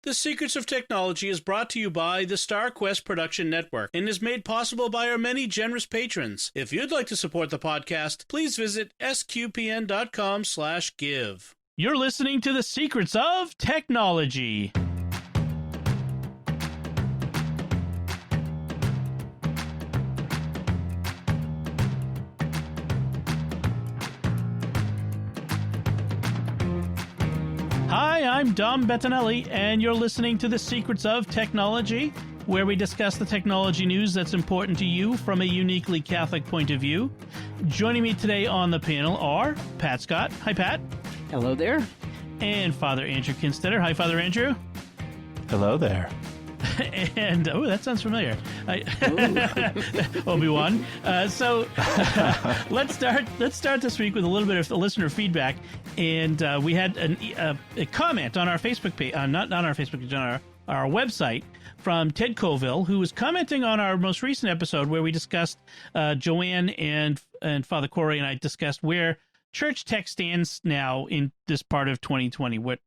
The Secrets of Technology is brought to you by the StarQuest Production Network and is made possible by our many generous patrons. If you'd like to support the podcast, please visit sqpn.com/give. You're listening to The Secrets of Technology. Hi, I'm Dom Bettinelli, and you're listening to The Secrets of Technology, where we discuss the technology news that's important to you from a uniquely Catholic point of view. Joining me today on the panel are Pat Scott. Hi, Pat. Hello there. And Father Andrew Kinstetter. Hi, Father Andrew. Hello there. And, oh, that sounds familiar. Obi-Wan. So let's start this week with a little bit of listener feedback. And we had a comment on our Facebook page, not on our Facebook page, on our website from Ted Colville, who was commenting on our most recent episode where we discussed Joanne and Father Corey and I discussed where church tech stands now in this part of 2020,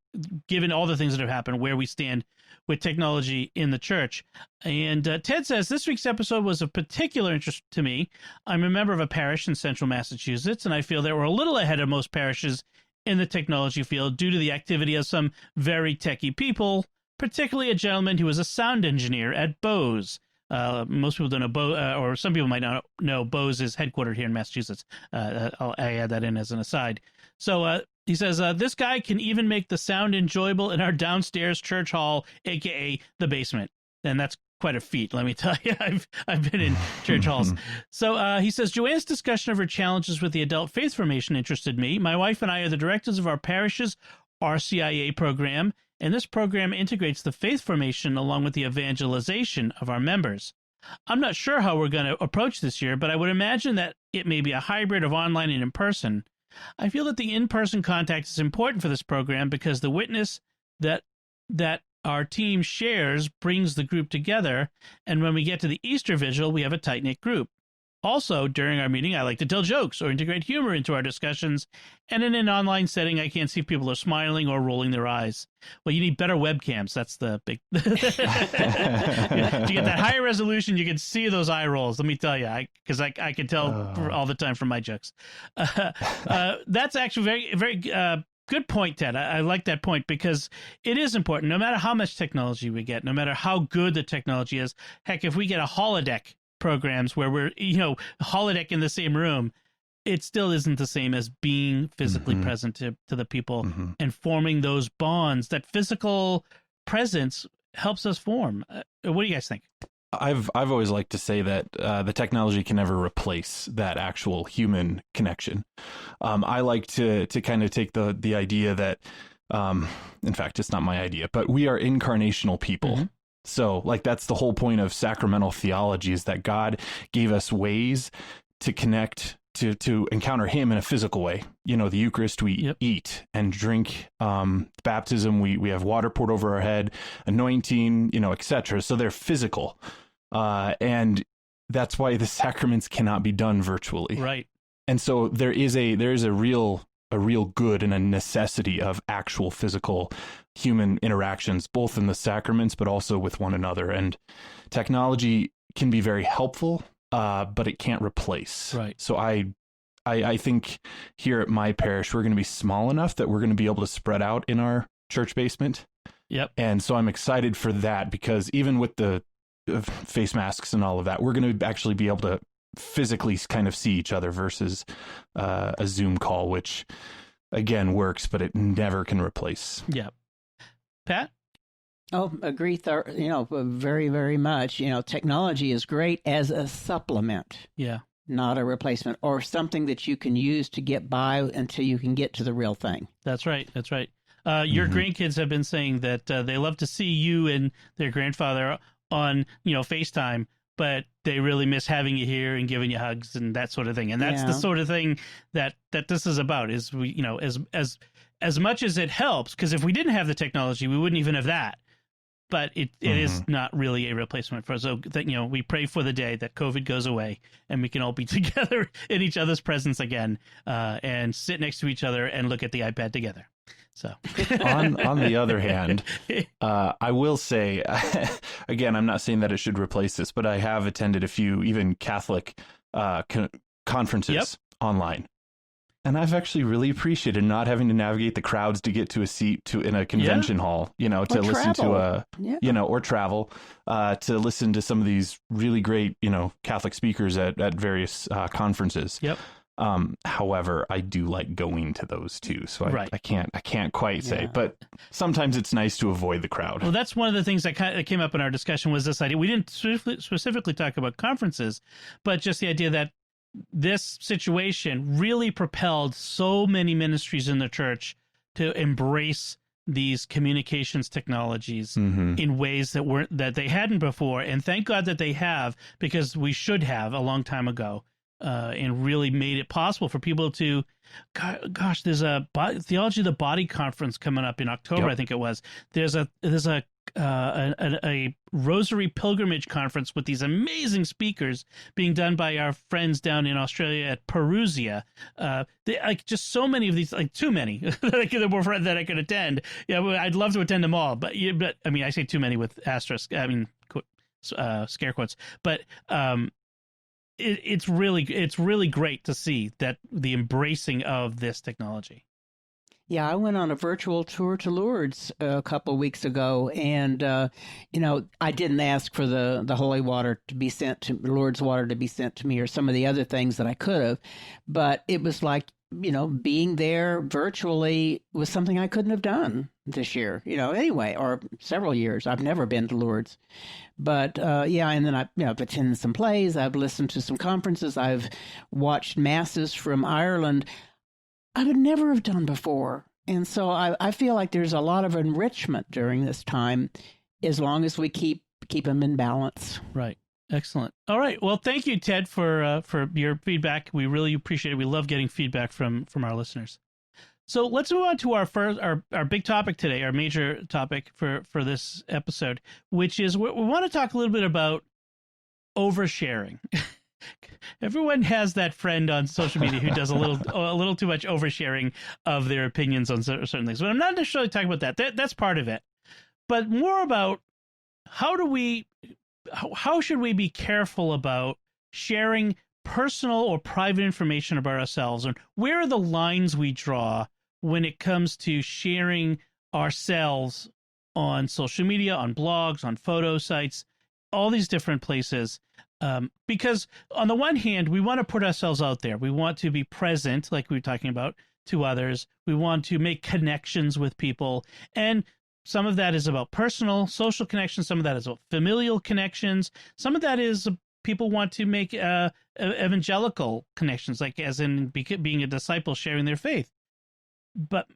given all the things that have happened, where we stand with technology in the church. And Ted says, this week's episode was of particular interest to me. I'm a member of a parish in central Massachusetts, and I feel that we're a little ahead of most parishes in the technology field due to the activity of some very techie people, particularly a gentleman who was a sound engineer at Bose. Most people don't know Bose, or some people might not know Bose is headquartered here in Massachusetts. I add that in as an aside. So he says, this guy can even make the sound enjoyable in our downstairs church hall, a.k.a. the basement. And that's quite a feat, let me tell you. I've been in church halls. So he says, Joanne's discussion of her challenges with the adult faith formation interested me. My wife and I are the directors of our parish's RCIA program, and this program integrates the faith formation along with the evangelization of our members. I'm not sure how we're going to approach this year, but I would imagine that it may be a hybrid of online and in-person. I feel that the in-person contact is important for this program because the witness that our team shares brings the group together, and when we get to the Easter Vigil, we have a tight-knit group. Also, during our meeting, I like to tell jokes or integrate humor into our discussions, and in an online setting, I can't see if people are smiling or rolling their eyes. Well, you need better webcams. That's the big... To get that higher resolution, you can see those eye rolls, let me tell you, because I can tell all the time from my jokes. That's actually very, very... good point, Ted. I like that point because it is important. No matter how much technology we get, no matter how good the technology is, heck, if we get a holodeck programs where we're, holodeck in the same room, it still isn't the same as being physically present to the people and forming those bonds. That physical presence helps us form. What do you guys think? I've always liked to say that the technology can never replace that actual human connection. I like to kind of take the idea that, in fact, it's not my idea, but we are incarnational people. So like that's the whole point of sacramental theology, is that God gave us ways to connect, to encounter him in a physical way. The Eucharist, we eat and drink. Baptism, we have water poured over our head, anointing, etc. So they're physical. And that's why the sacraments cannot be done virtually. Right. And so there is a real good and a necessity of actual physical human interactions, both in the sacraments, but also with one another. And technology can be very helpful, but it can't replace. Right. So I think here at my parish, we're going to be small enough that we're going to be able to spread out in our church basement. Yep. And so I'm excited for that, because even with the face masks and all of that, we're going to actually be able to physically kind of see each other versus a Zoom call, which again works, but it never can replace. Yeah. Pat? Oh, agree. Very, very much. Technology is great as a supplement. Yeah. Not a replacement, or something that you can use to get by until you can get to the real thing. That's right. That's right. Your grandkids have been saying that they love to see you and their grandfather on, FaceTime, but they really miss having you here and giving you hugs and that sort of thing. And that's the sort of thing that this is about, is we, as much as it helps, because if we didn't have the technology, we wouldn't even have that. But it is not really a replacement for us. So that, we pray for the day that COVID goes away and we can all be together in each other's presence again, and sit next to each other and look at the iPad together. So on the other hand, I will say, again, I'm not saying that it should replace this, but I have attended a few even Catholic conferences online. And I've actually really appreciated not having to navigate the crowds to get to a seat in a convention hall, to listen to or travel, to listen to some of these really great, Catholic speakers at various conferences. Yep. However, I do like going to those too. So I can't quite say, Yeah. but sometimes it's nice to avoid the crowd. Well, that's one of the things that came up in our discussion was this idea. We didn't specifically talk about conferences, but just the idea that this situation really propelled so many ministries in the church to embrace these communications technologies in ways that they hadn't before. And thank God that they have, because we should have a long time ago, and really made it possible for people to, gosh, there's a Theology of the Body conference coming up in October. I think it was. There's a Rosary Pilgrimage conference with these amazing speakers being done by our friends down in Australia at Perusia. Just so many of these, too many that I could attend. Yeah, I'd love to attend them all, but I mean, I say too many with asterisk. I mean, scare quotes, but it's really great to see that the embracing of this technology. Yeah, I went on a virtual tour to Lourdes a couple of weeks ago, and I didn't ask for the holy water to be sent to Lourdes water to be sent to me, or some of the other things that I could have, but it was like, being there virtually was something I couldn't have done this year, anyway, or several years. I've never been to Lourdes, but and then I've attended some plays, I've listened to some conferences, I've watched masses from Ireland I would never have done before. And so I feel like there's a lot of enrichment during this time, as long as we keep them in balance. Right. Excellent. All right. Well, thank you, Ted, for your feedback. We really appreciate it. We love getting feedback from our listeners. So let's move on to our big topic today, our major topic for this episode, which is we want to talk a little bit about oversharing. Everyone has that friend on social media who does a little too much oversharing of their opinions on certain things. But I'm not necessarily talking about that. That's part of it. But more about how should we be careful about sharing personal or private information about ourselves, and where are the lines we draw when it comes to sharing ourselves on social media, on blogs, on photo sites, all these different places. Because on the one hand, we want to put ourselves out there. We want to be present, like we were talking about, to others. We want to make connections with people. And some of that is about personal, social connections. Some of that is about familial connections. Some of that is people want to make evangelical connections, like as in being a disciple, sharing their faith. But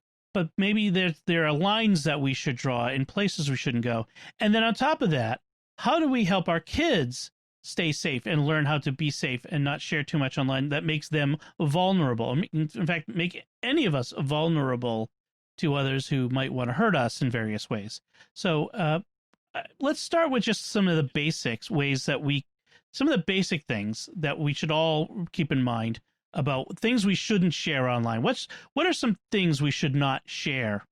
maybe there are lines that we should draw and places we shouldn't go. And then on top of that, how do we help our kids stay safe and learn how to be safe and not share too much online that makes them vulnerable? In fact, make any of us vulnerable to others who might want to hurt us in various ways. So let's start with just some of the basics, some of the basic things that we should all keep in mind about things we shouldn't share online. What are some things we should not share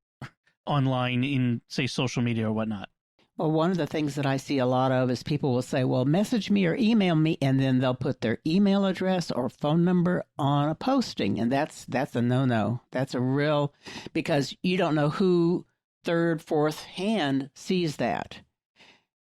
online in, say, social media or whatnot? Well, one of the things that I see a lot of is people will say, well, message me or email me, and then they'll put their email address or phone number on a posting. And that's a no-no. That's a real, because you don't know who third, fourth hand sees that.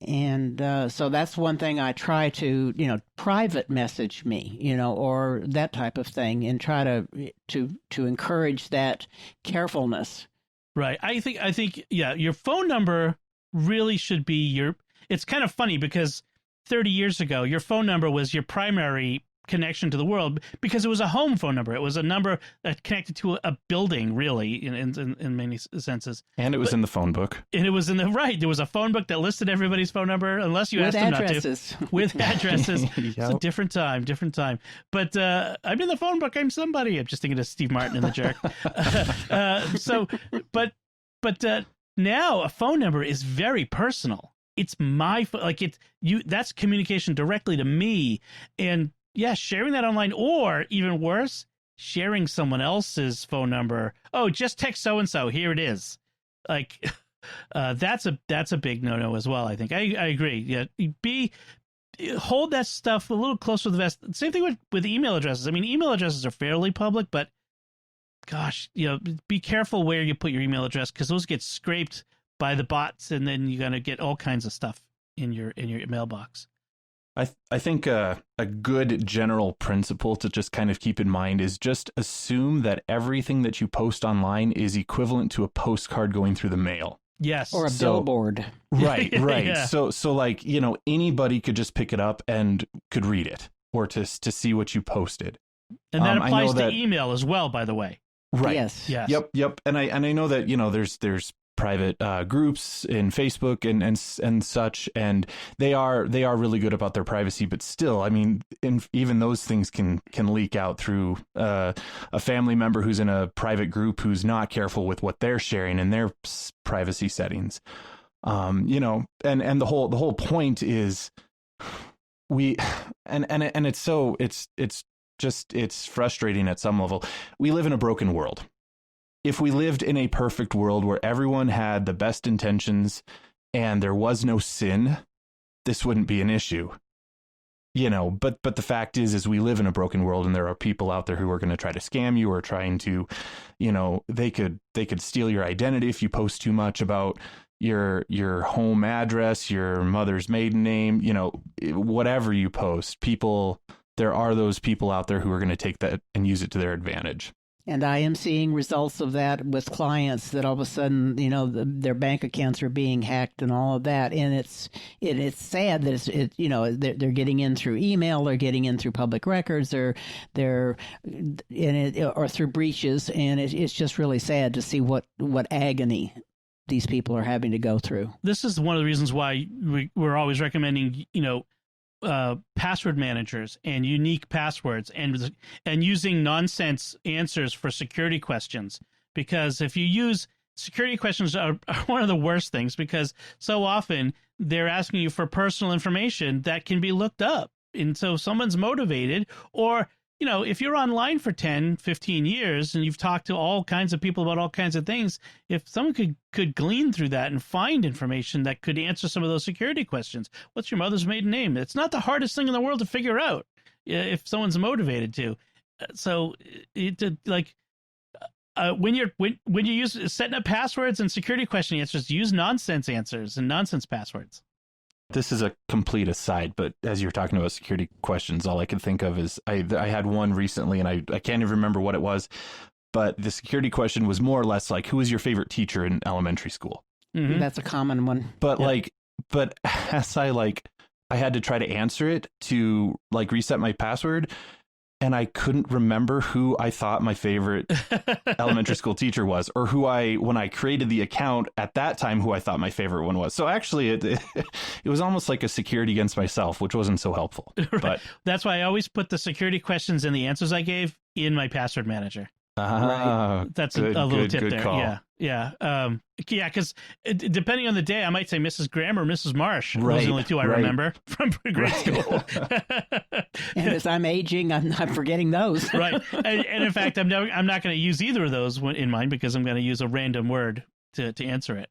And so that's one thing I try to, private message me, or that type of thing, and try to encourage that carefulness. Right. I think, yeah, your phone number really should be it's kind of funny because 30 years ago, your phone number was your primary connection to the world because it was a home phone number. It was a number that connected to a building, really, in many senses. And it was in the phone book. And it was there was a phone book that listed everybody's phone number, unless you asked them not to. With addresses. Yep. It's a different time. But I'm in the phone book, I'm somebody. I'm just thinking of Steve Martin in The Jerk. But now a phone number is very personal. It's my phone, that's communication directly to me. And yeah, sharing that online, or even worse, sharing someone else's phone number. Oh, just text so and so. Here it is. Like, that's a big no-no as well. I think I agree. Yeah, hold that stuff a little closer to the vest. Same thing with email addresses. I mean, email addresses are fairly public, but gosh, be careful where you put your email address, because those get scraped by the bots, and then you're gonna get all kinds of stuff in your mailbox. I think a good general principle to just kind of keep in mind is just assume that everything that you post online is equivalent to a postcard going through the mail. Yes. Or a billboard. Right. Yeah. So like, anybody could just pick it up and could read it, or to see what you posted. And that applies to email as well, by the way. Right. Yes. Yep. And I know that, there's private groups in Facebook and such, and they are really good about their privacy, but still, I mean, even those things can leak out through a family member who's in a private group who's not careful with what they're sharing in their privacy settings. And the whole point is it's frustrating at some level. We live in a broken world. If we lived in a perfect world where everyone had the best intentions and there was no sin, this wouldn't be an issue. But the fact is we live in a broken world, and there are people out there who are going to try to scam you, or trying to, they could steal your identity if you post too much about your home address, your mother's maiden name, whatever you post. There are those people out there who are going to take that and use it to their advantage. And I am seeing results of that with clients, that all of a sudden, their bank accounts are being hacked and all of that. And it's sad that they're getting in through email, they're getting in through public records, or they're or through breaches. And it's just really sad to see what agony these people are having to go through. This is one of the reasons why we're always recommending, password managers and unique passwords, and using nonsense answers for security questions. Because if you use security questions are one of the worst things, because so often they're asking you for personal information that can be looked up. And so someone's motivated, or if you're online for 10, 15 years and you've talked to all kinds of people about all kinds of things, if someone could glean through that and find information that could answer some of those security questions. What's your mother's maiden name? It's not the hardest thing in the world to figure out if someone's motivated to. So when you use setting up passwords and security question answers, use nonsense answers and nonsense passwords. This is a complete aside, but as you're talking about security questions, all I can think of is I had one recently, and I can't even remember what it was, but the security question was more or less like, who was your favorite teacher in elementary school? Mm-hmm. That's a common one. But as I had to try to answer it to reset my password, and I couldn't remember who I thought my favorite elementary school teacher was, or when I created the account at that time, who I thought my favorite one was. So actually, it was almost like a security against myself, which wasn't so helpful. Right. But that's why I always put the security questions and the answers I gave in my password manager. Right. That's a little tip there. Call. Yeah. Because depending on the day, I might say Mrs. Graham or Mrs. Marsh. Right. Those are the only two I remember from grade school. And as I'm aging, I'm forgetting those. Right. And in fact, I'm not going to use either of those in mine, because I'm going to use a random word to answer it.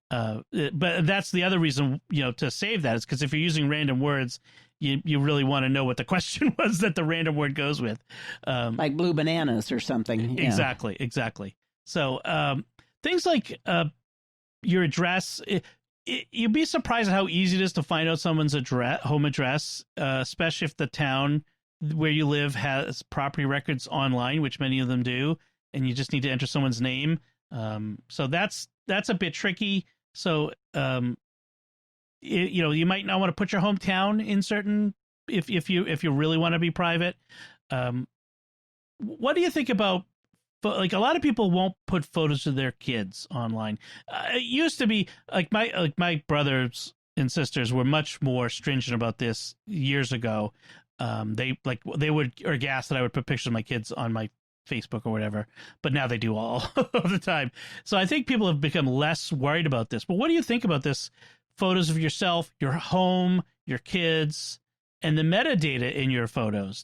But that's the other reason, to save that, is because if you're using random words, you really want to know what the question was that the random word goes with. Like blue bananas or something. Exactly. So things like your address, you'd be surprised at how easy it is to find out someone's home address, especially if the town where you live has property records online, which many of them do, and you just need to enter someone's name. So that's a bit tricky. So you might not want to put your hometown in certain, if you really want to be private. What do you think about, a lot of people won't put photos of their kids online. It used to be my brothers and sisters were much more stringent about this years ago. They would aghast that I would put pictures of my kids on my Facebook or whatever, but now they do all the time. So I think people have become less worried about this. But what do you think about this? Photos of yourself, your home, your kids, and the metadata in your photos.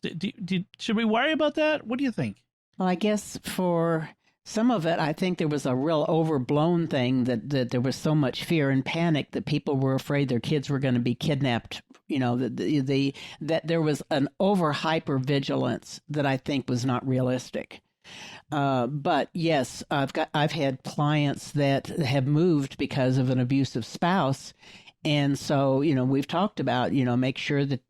Should we worry about that? What do you think? Well, I guess for some of it, I think there was a real overblown thing that there was so much fear and panic that people were afraid their kids were going to be kidnapped. You know, that there was an over hyper vigilance that I think was not realistic. But yes, I've had clients that have moved because of an abusive spouse. And so, we've talked about, make sure that,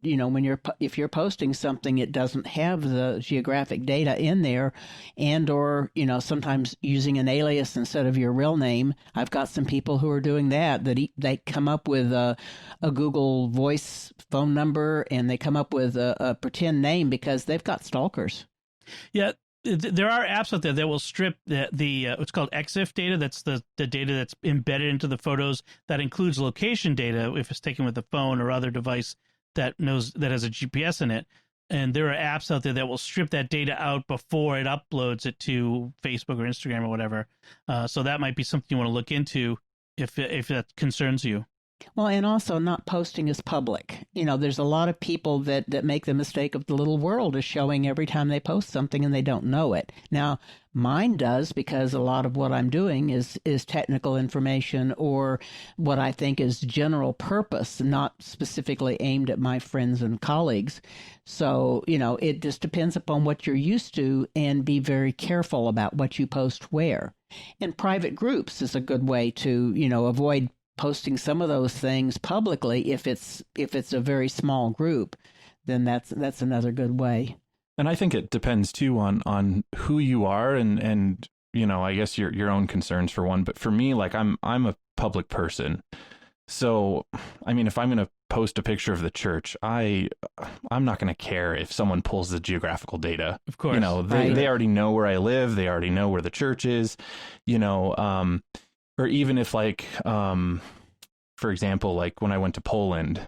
if you're posting something, it doesn't have the geographic data in there, and or, sometimes using an alias instead of your real name. I've got some people who are doing that they come up with a Google Voice phone number, and they come up with a pretend name because they've got stalkers. Yeah. There are apps out there that will strip the what's called EXIF data. That's the data that's embedded into the photos. That includes location data if it's taken with a phone or other device that has a GPS in it. And there are apps out there that will strip that data out before it uploads it to Facebook or Instagram or whatever. So that might be something you want to look into if that concerns you. Well, and also not posting is public. There's a lot of people that make the mistake of the little world is showing every time they post something and they don't know it. Now, mine does, because a lot of what I'm doing is technical information or what I think is general purpose, not specifically aimed at my friends and colleagues. So, it just depends upon what you're used to, and be very careful about what you post where. And private groups is a good way to, avoid posting some of those things publicly. If it's a very small group, then that's another good way. And I think it depends too on who you are and I guess your own concerns for one. But for me, like I'm a public person, so I mean, if I'm going to post a picture of the church, I'm not going to care if someone pulls the geographical data. Of course, they already know where I live. They already know where the church is. Or even if for example, like when I went to Poland,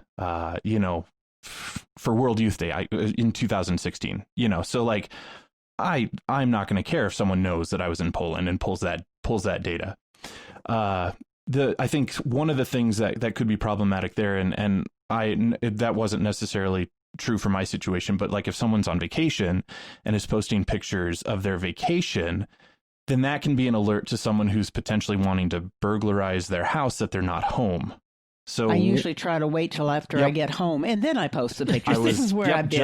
for World Youth Day in 2016, so like I'm not going to care if someone knows that I was in Poland and pulls that data. I think one of the things that could be problematic there, and that wasn't necessarily true for my situation, but like if someone's on vacation and is posting pictures of their vacation, then that can be an alert to someone who's potentially wanting to burglarize their house that they're not home. So I usually try to wait till after I get home, and then I post the pictures. This is where I've been.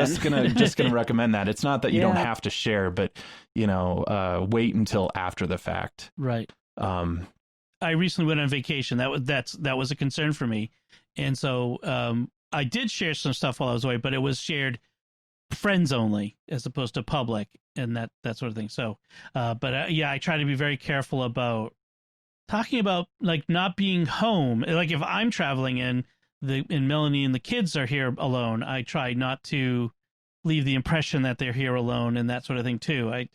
just gonna recommend that. It's not that you don't have to share, but wait until after the fact. Right. I recently went on vacation. That was a concern for me, and so I did share some stuff while I was away, but it was shared friends only as opposed to public and that sort of thing. So, I try to be very careful about talking about like not being home. Like if I'm traveling and Melanie and the kids are here alone, I try not to leave the impression that they're here alone and that sort of thing too. I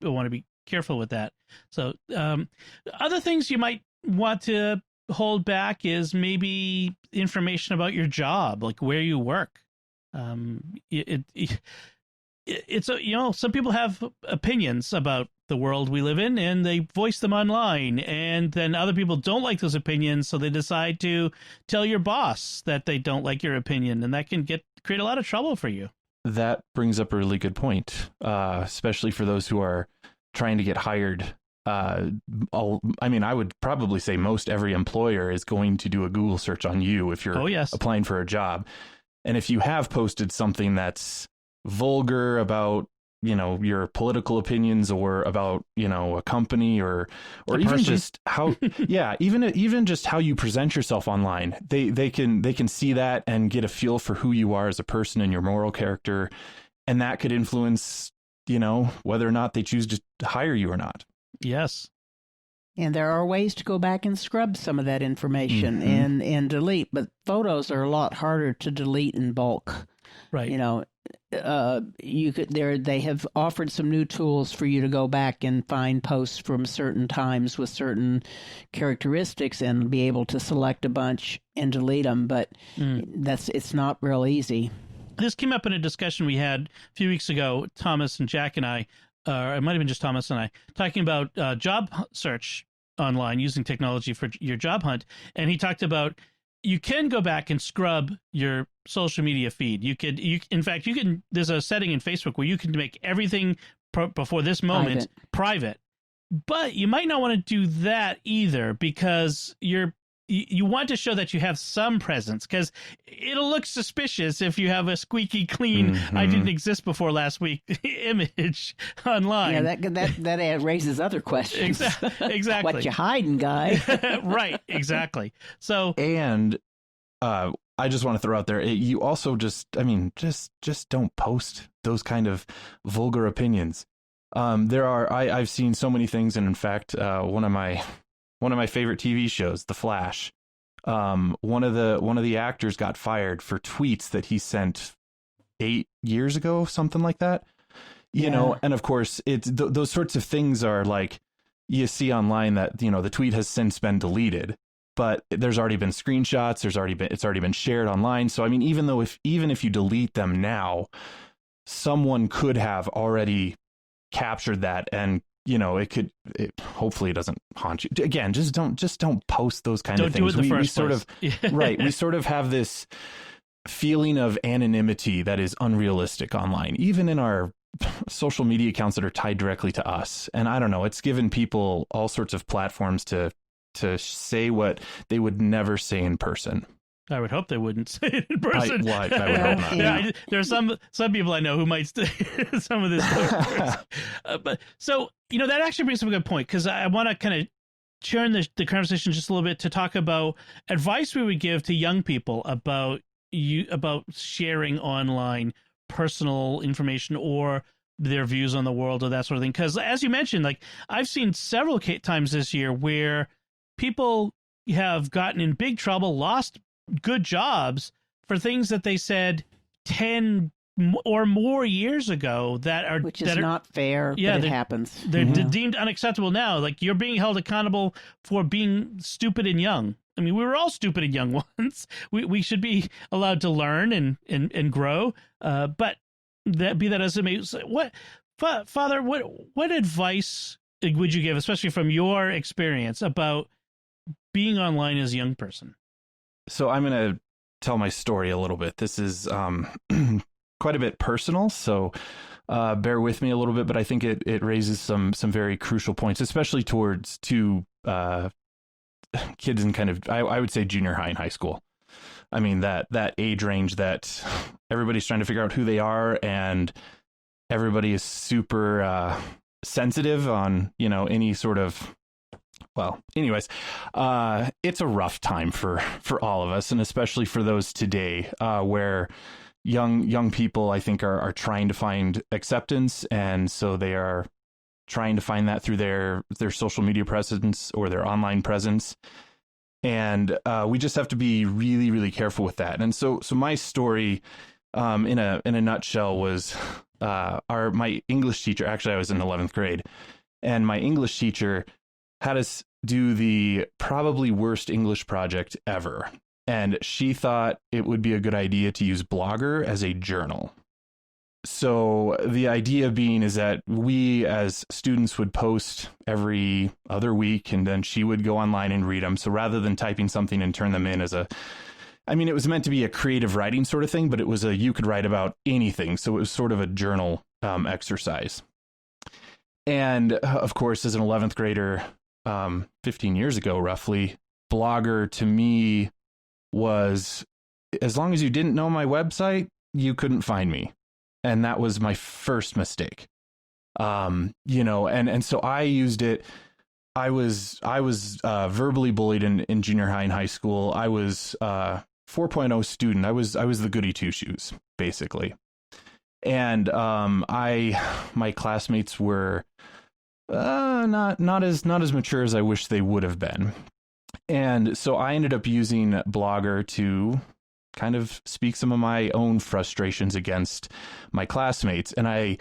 want to be careful with that. So, other things you might want to hold back is maybe information about your job, like where you work. It's some people have opinions about the world we live in and they voice them online, and then other people don't like those opinions, so they decide to tell your boss that they don't like your opinion, and that can create a lot of trouble for you. That brings up a really good point, especially for those who are trying to get hired. I would probably say most every employer is going to do a Google search on you if you're applying for a job. And if you have posted something that's vulgar about, your political opinions or about, a company or even just how, even just how you present yourself online, they can see that and get a feel for who you are as a person and your moral character. And that could influence, whether or not they choose to hire you or not. Yes. And there are ways to go back and scrub some of that information and delete, but photos are a lot harder to delete in bulk. Right. They have offered some new tools for you to go back and find posts from certain times with certain characteristics and be able to select a bunch and delete them, but it's not real easy. This came up in a discussion we had a few weeks ago, Thomas and Jack and I, it might have been just Thomas and I, talking about job search online using technology for your job hunt. And he talked about you can go back and scrub your social media feed. In fact, there's a setting in Facebook where you can make everything before this moment private. But you might not want to do that either, because you want to show that you have some presence, because it'll look suspicious if you have a squeaky clean "I didn't exist before last week" image online. Yeah, that raises other questions. Exactly. What you hiding, guy? Right. Exactly. So, and I just want to throw out there, you also just don't post those kind of vulgar opinions. I've seen so many things, and in fact, one of my favorite TV shows, The Flash, one of the actors got fired for tweets that he sent 8 years ago, something like that. You know, and of course, it's those sorts of things are like, you see online that, you know, the tweet has since been deleted, but there's already been screenshots. It's already been shared online. So, I mean, even if you delete them now, someone could have already captured that, and you know, hopefully it doesn't haunt you. Again, just don't post those kind of things. Do it in the first place. Right. We sort of have this feeling of anonymity that is unrealistic online, even in our social media accounts that are tied directly to us. And I don't know, it's given people all sorts of platforms to say what they would never say in person. I would hope they wouldn't say it in person. I would hope not. Yeah, there are some people I know who might say some of this. But so, you know, that actually brings up a good point, because I want to kind of turn the conversation just a little bit to talk about advice we would give to young people about sharing online personal information or their views on the world or that sort of thing. Because as you mentioned, like, I've seen several times this year where people have gotten in big trouble, lost good jobs for things that they said 10 or more years ago which is not fair. Yeah, but it happens. They're deemed unacceptable now. Like, you're being held accountable for being stupid and young. I mean, we were all stupid and young once. We should be allowed to learn and grow. But that as it may, Father, what advice would you give, especially from your experience, about being online as a young person? So I'm going to tell my story a little bit. This is quite a bit personal, so bear with me a little bit, but I think it raises some very crucial points, especially towards kids in kind of, I would say, junior high and high school. I mean, that age range that everybody's trying to figure out who they are, and everybody is super sensitive on, you know, any sort of, well, anyways, it's a rough time for all of us, and especially for those today, where young people, I think, are trying to find acceptance, and so they are trying to find that through their social media presence or their online presence, and we just have to be really, really careful with that. And so my story, in a nutshell, was my English teacher. Actually, I was in 11th grade, and my English teacher had us do the probably worst English project ever. And she thought it would be a good idea to use Blogger as a journal. So the idea being is that we as students would post every other week, and then she would go online and read them. So rather than typing something and turn them in as it was meant to be a creative writing sort of thing, but it was you could write about anything. So it was sort of a journal exercise. And of course, as an 11th grader, 15 years ago, roughly, Blogger to me was, as long as you didn't know my website, you couldn't find me. And that was my first mistake. You know, and so I used it. I was verbally bullied in junior high and high school. I was 4.0 student. I was the goody two shoes, basically. And my classmates were not as mature as I wish they would have been. And so I ended up using Blogger to kind of speak some of my own frustrations against my classmates. And I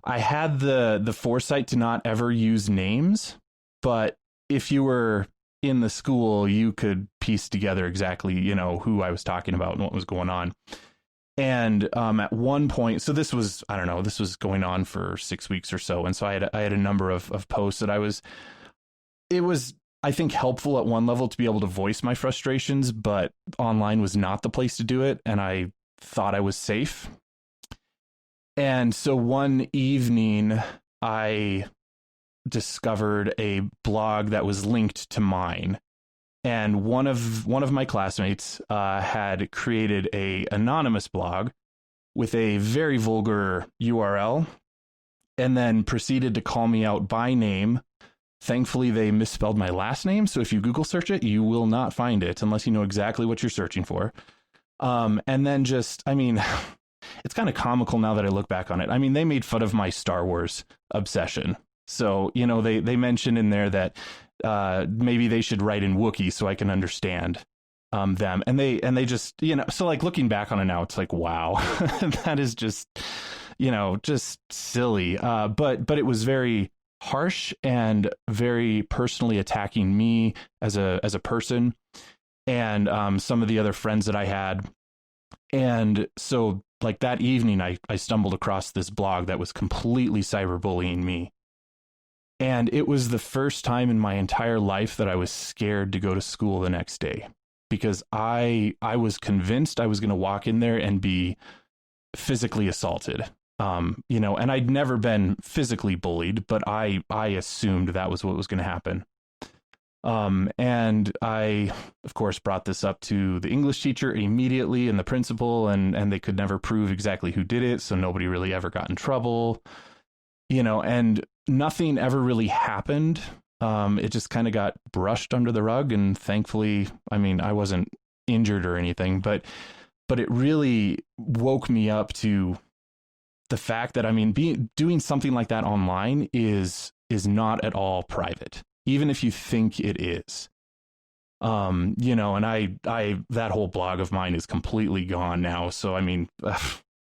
had the foresight to not ever use names, but if you were in the school, you could piece together exactly, you know, who I was talking about and what was going on. And at one point, so this was going on for 6 weeks or so. And so I had a number of posts that it was, I think, helpful at one level to be able to voice my frustrations, but online was not the place to do it. And I thought I was safe. And so one evening, I discovered a blog that was linked to mine. And one of my classmates had created a anonymous blog with a very vulgar URL, and then proceeded to call me out by name. Thankfully, they misspelled my last name, so if you Google search it, you will not find it unless you know exactly what you're searching for. And then just, I mean, it's kind of comical now that I look back on it. I mean, they made fun of my Star Wars obsession. So, you know, they mentioned in there that maybe they should write in Wookiee so I can understand them. And they just, you know, so like looking back on it now, it's like, wow, that is just, you know, just silly. But it was very harsh and very personally attacking me as a person and some of the other friends that I had. And so like that evening, I stumbled across this blog that was completely cyberbullying me. And it was the first time in my entire life that I was scared to go to school the next day, because I was convinced I was going to walk in there and be physically assaulted. You know, and I'd never been physically bullied, but I assumed that was what was going to happen. And I, of course, brought this up to the English teacher immediately and the principal, and they could never prove exactly who did it. So nobody really ever got in trouble, you know, and nothing ever really happened. It just kind of got brushed under the rug. And thankfully, I mean, I wasn't injured or anything, but it really woke me up to the fact that, I mean, doing something like that online is not at all private, even if you think it is. You know, and I that whole blog of mine is completely gone now. So, I mean,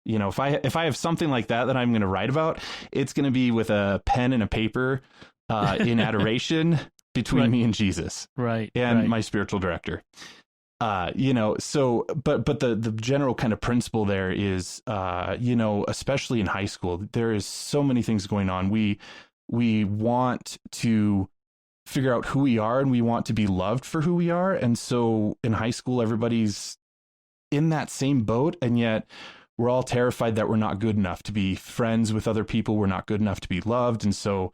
you know, if I have something like that I'm going to write about, it's going to be with a pen and a paper in adoration between me and Jesus, and my spiritual director. You know, so, but the general kind of principle there is, you know, especially in high school, there is so many things going on. We want to figure out who we are, and we want to be loved for who we are. And so in high school, everybody's in that same boat, and yet we're all terrified that we're not good enough to be friends with other people. We're not good enough to be loved. And so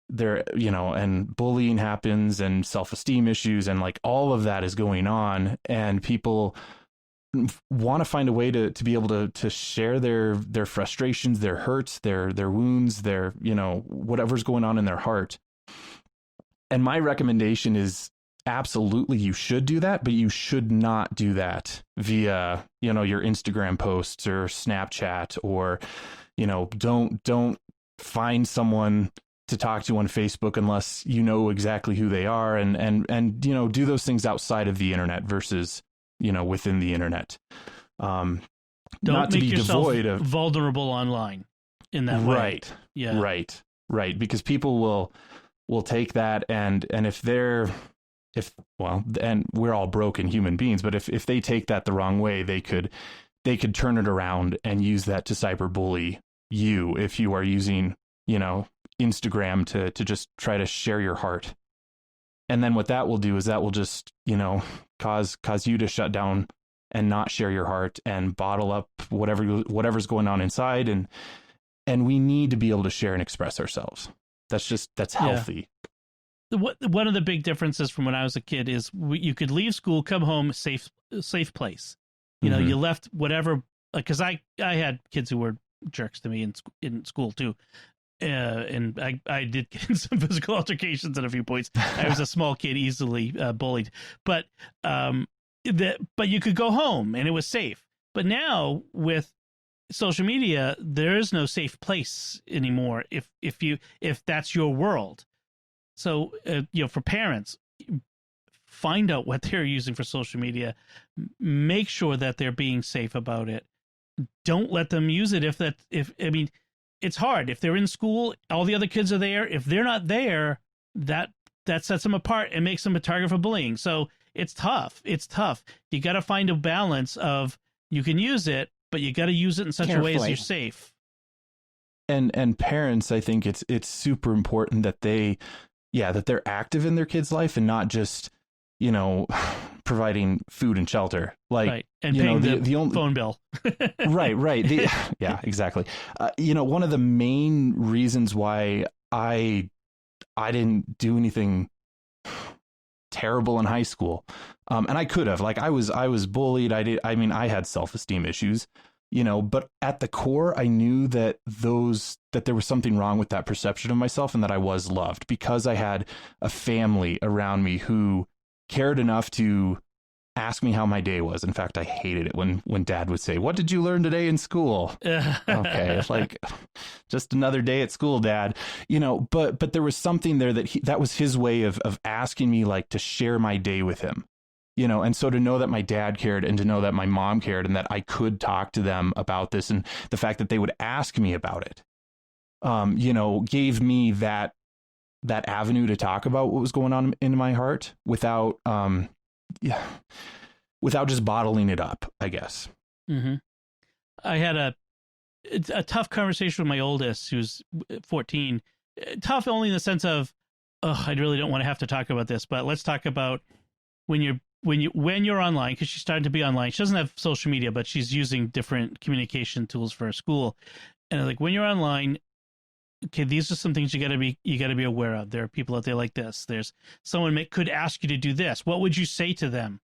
there, you know, and bullying happens and self-esteem issues, and like all of that is going on, and people want to find a way to be able to share their frustrations, their hurts, their wounds, their, you know, whatever's going on in their heart. And my recommendation is absolutely you should do that, but you should not do that via, you know, your Instagram posts or Snapchat, or, you know, don't find someone to talk to on Facebook unless you know exactly who they are, and you know, do those things outside of the internet versus, you know, within the internet. Don't not to make be yourself devoid of vulnerable online in that way. Right. Yeah. Right. Because people will take that, and and we're all broken human beings, but if they take that the wrong way, they could turn it around and use that to cyberbully you if you are using, you know, Instagram to just try to share your heart. And then what that will do is that will just, you know, cause you to shut down and not share your heart and bottle up whatever's going on inside. And we need to be able to share and express ourselves. That's healthy. One of the big differences from when I was a kid is you could leave school, come home, safe place. You know, you left whatever, like, cause I had kids who were jerks to me in school too. And I did get in some physical altercations at a few points. I was a small kid, easily bullied, but you could go home and it was safe. But now with social media, there is no safe place anymore if that's your world. So you know, for parents, find out what they're using for social media. Make sure that they're being safe about it. Don't let them use it I mean, it's hard. If they're in school, all the other kids are there. If they're not there, that sets them apart and makes them a target for bullying. So it's tough. You got to find a balance of, you can use it, but you got to use it in such a way as you're safe. And parents, I think it's super important that they're active in their kids' life and not just, you know, providing food and shelter, like, right. And paying the only phone bill. right. Yeah, exactly. One of the main reasons why I didn't do anything terrible in high school, and I could have, like, I was bullied. I had self-esteem issues, but at the core, I knew that there was something wrong with that perception of myself, and that I was loved because I had a family around me who cared enough to ask me how my day was. In fact, I hated it when Dad would say, "What did you learn today in school?" Okay, it's like, just another day at school, Dad. But there was something there that was his way of asking me, like, to share my day with him. And so to know that my dad cared, and to know that my mom cared, and that I could talk to them about this, and the fact that they would ask me about it, gave me that avenue to talk about what was going on in my heart without just bottling it up, I guess. Mm-hmm. I had a tough conversation with my oldest, who's 14. Tough only in the sense of, I really don't want to have to talk about this, but let's talk about when you're online, because she's starting to be online. She doesn't have social media, but she's using different communication tools for her school. And like, when you're online, okay, these are some things you gotta be aware of. There are people out there like this. There's someone could ask you to do this. What would you say to them?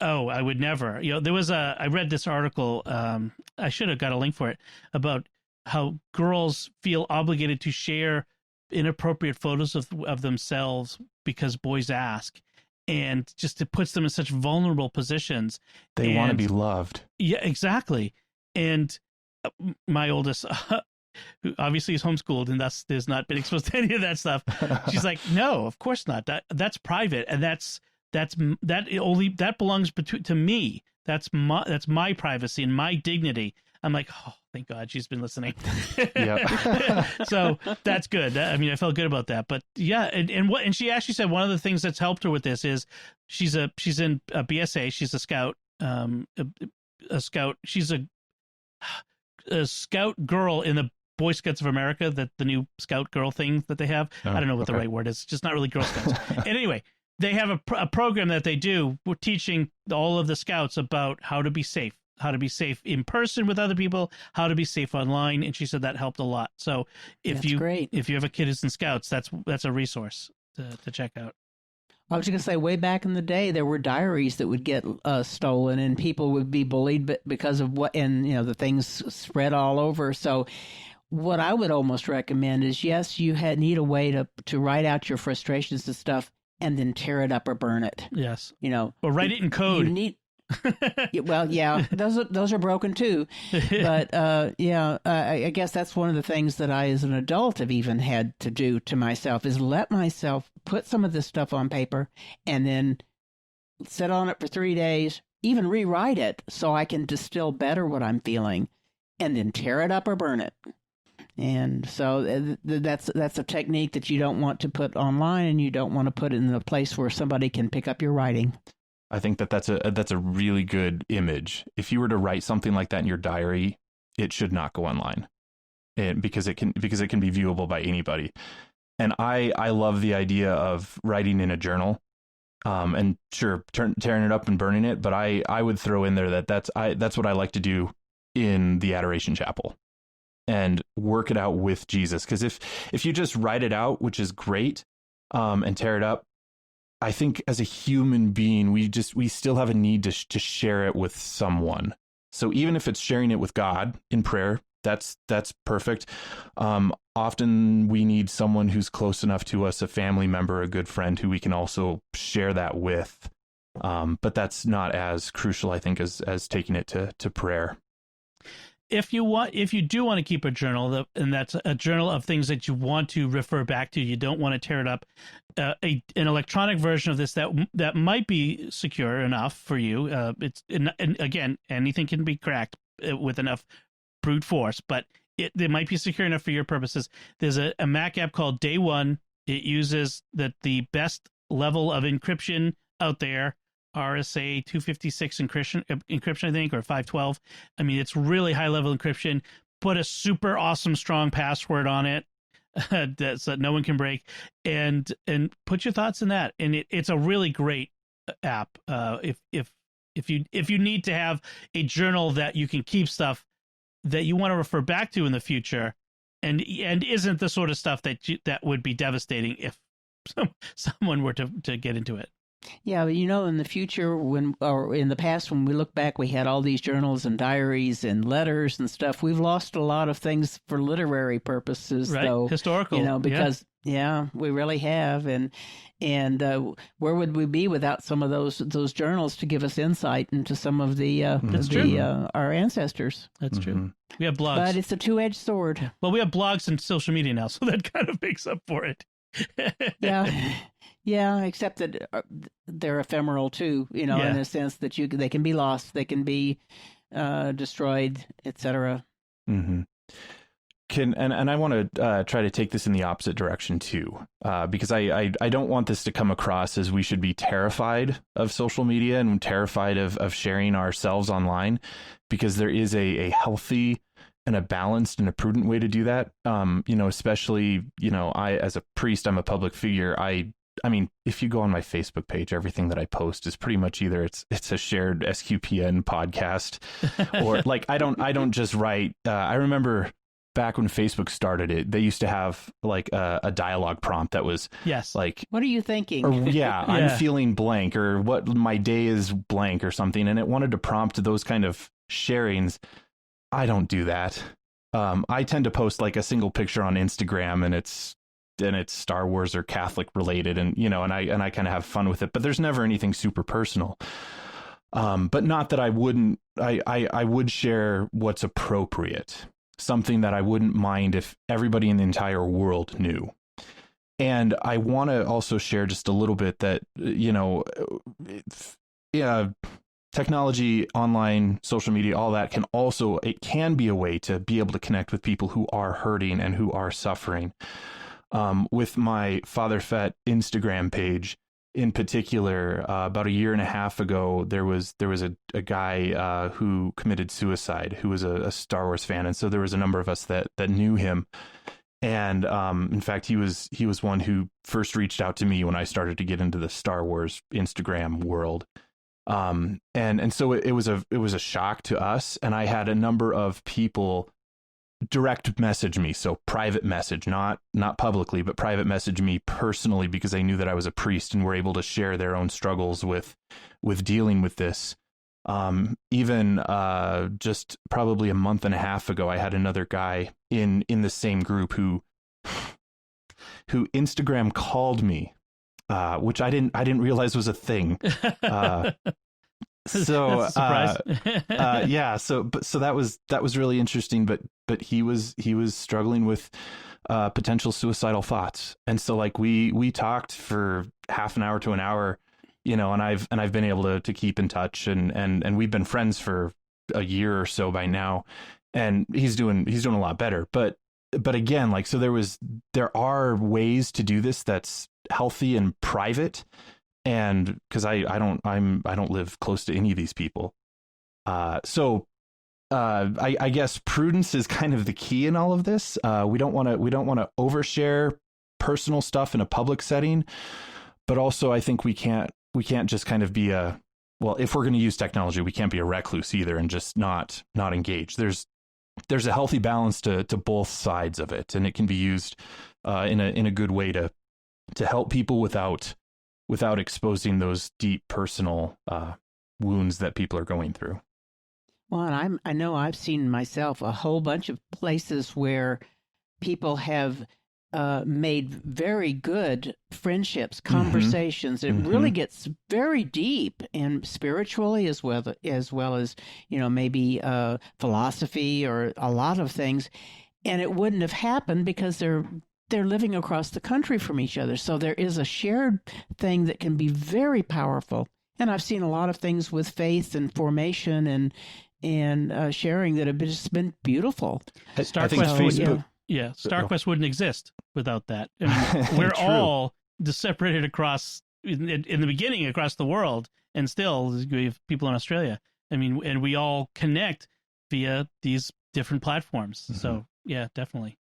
Oh, I would never. I read this article. I should have got a link for it, about how girls feel obligated to share inappropriate photos of themselves because boys ask. And just it puts them in such vulnerable positions. They want to be loved. Yeah, exactly. And my oldest, who obviously is homeschooled and thus has not been exposed to any of that stuff, she's like, "No, of course not. That's private, and that belongs to me. That's my privacy and my dignity." I'm like, "Oh, thank God she's been listening." Yeah. So that's good. I felt good about that. But yeah, and she actually said one of the things that's helped her with this is she's in a BSA. She's a scout. A scout. She's a scout girl in the Boy Scouts of America, that the new scout girl thing that they have. I don't know what the right word is. It's just not really Girl Scouts. And anyway, they have a program that they do. We're teaching all of the scouts about how to be safe in person with other people, how to be safe online. And she said that helped a lot. So if you have a kid who's in scouts, that's a resource to check out. I was going to say, way back in the day, there were diaries that would get stolen, and people would be bullied because of the things spread all over. So what I would almost recommend is, yes, you need a way to write out your frustrations and stuff, and then tear it up or burn it. Yes. Or write it in code. You need. Well, yeah, those are broken too. But I guess that's one of the things that I, as an adult, have even had to do to myself, is let myself put some of this stuff on paper and then sit on it for 3 days, even rewrite it so I can distill better what I'm feeling, and then tear it up or burn it. And so that's a technique that you don't want to put online, and you don't want to put it in a place where somebody can pick up your writing. I think that's a really good image. If you were to write something like that in your diary, it should not go online, because it can be viewable by anybody. And I love the idea of writing in a journal, and sure, tearing it up and burning it. But I would throw in there that's what I like to do in the Adoration Chapel, and work it out with Jesus. Because if you just write it out, which is great, and tear it up, I think as a human being, we still have a need to share it with someone. So even if it's sharing it with God in prayer, that's perfect. Often we need someone who's close enough to us, a family member, a good friend, who we can also share that with. But that's not as crucial, I think, as taking it to prayer. If you do want to keep a journal, and that's a journal of things that you want to refer back to, you don't want to tear it up, an electronic version of this that might be secure enough for you. And again, anything can be cracked with enough brute force, but it might be secure enough for your purposes. There's a Mac app called Day One. It uses the best level of encryption out there. RSA 256 encryption, I think, or 512. I mean, it's really high level encryption. Put a super awesome strong password on it so that no one can break, and put your thoughts in that. And it's a really great app. If you need to have a journal that you can keep stuff that you want to refer back to in the future, and isn't the sort of stuff that would be devastating if someone were to get into it. Yeah, in the future, or in the past, when we look back, we had all these journals and diaries and letters and stuff. We've lost a lot of things for literary purposes, right? Though. Historical, because we really have, and where would we be without some of those journals to give us insight into some of our ancestors? That's true. We have blogs, but it's a two-edged sword. Well, we have blogs and social media now, so that kind of makes up for it. Yeah, except that they're ephemeral too, in a sense that they can be lost, they can be destroyed, etc. Mm-hmm. And I want to try to take this in the opposite direction too, because I don't want this to come across as we should be terrified of social media and terrified of sharing ourselves online, because there is a healthy and a balanced and a prudent way to do that. Especially, I, as a priest, I'm a public figure. I mean, if you go on my Facebook page, everything that I post is pretty much either it's a shared SQPN podcast, or like I don't just write. I remember back when Facebook started it, they used to have like a dialogue prompt that was like, "What are you thinking?" Or, I'm feeling blank, or what my day is blank, or something, and it wanted to prompt those kind of sharings. I don't do that. I tend to post like a single picture on Instagram, and it's Star Wars or Catholic related, and I kind of have fun with it, but there's never anything super personal. But not that I wouldn't. I would share what's appropriate, something that I wouldn't mind if everybody in the entire world knew. And I want to also share just a little bit that technology, online, social media, all that it can be a way to be able to connect with people who are hurting and who are suffering. With my Father Fett Instagram page in particular, about a year and a half ago, there was a guy who committed suicide, who was a Star Wars fan, and so there was a number of us that knew him. And in fact, he was one who first reached out to me when I started to get into the Star Wars Instagram world. And so it was a shock to us, and I had a number of people direct message me, so private message, not publicly, but private message me personally, because they knew that I was a priest and were able to share their own struggles with dealing with this. Even just probably a month and a half ago, I had another guy in the same group who Instagram called me, which I didn't realize was a thing. So that's a surprise. So that was really interesting, but he was struggling with potential suicidal thoughts, and so like we talked for half an hour to an hour, and I've been able to keep in touch, and we've been friends for a year or so by now, and he's doing a lot better, but again, like, so there are ways to do this that's healthy and private. And because I don't live close to any of these people. So I guess prudence is kind of the key in all of this. We don't want to overshare personal stuff in a public setting, but also I think we can't just kind of be if we're going to use technology, we can't be a recluse either and just not engage. There's a healthy balance to both sides of it, and it can be used in a good way to help people without exposing those deep personal wounds that people are going through. Well, and I know I've seen myself a whole bunch of places where people have made very good friendships, conversations. It really gets very deep, and spiritually as well as maybe philosophy or a lot of things, and it wouldn't have happened because they're living across the country from each other. So there is a shared thing that can be very powerful. And I've seen a lot of things with faith and formation and sharing that have just been beautiful. StarQuest wouldn't exist without that. I mean, we're all separated across in the beginning across the world, and still we have people in Australia. I mean, and we all connect via these different platforms. So yeah, definitely.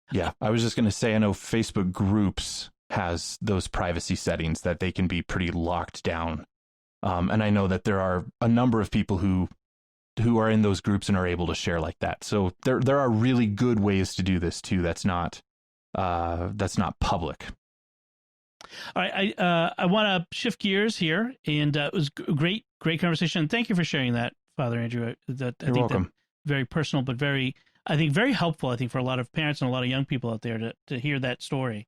Yeah, I was just going to say, I know Facebook groups has those privacy settings that they can be pretty locked down And I know that there are a number of people who are in those groups and are able to share like that. So there are really good ways to do this too. That's not public. All right, I want to shift gears here, and it was great conversation. Thank you for sharing that, Father Andrew. You're welcome. Very personal, but very helpful. I think for a lot of parents and a lot of young people out there to hear that story.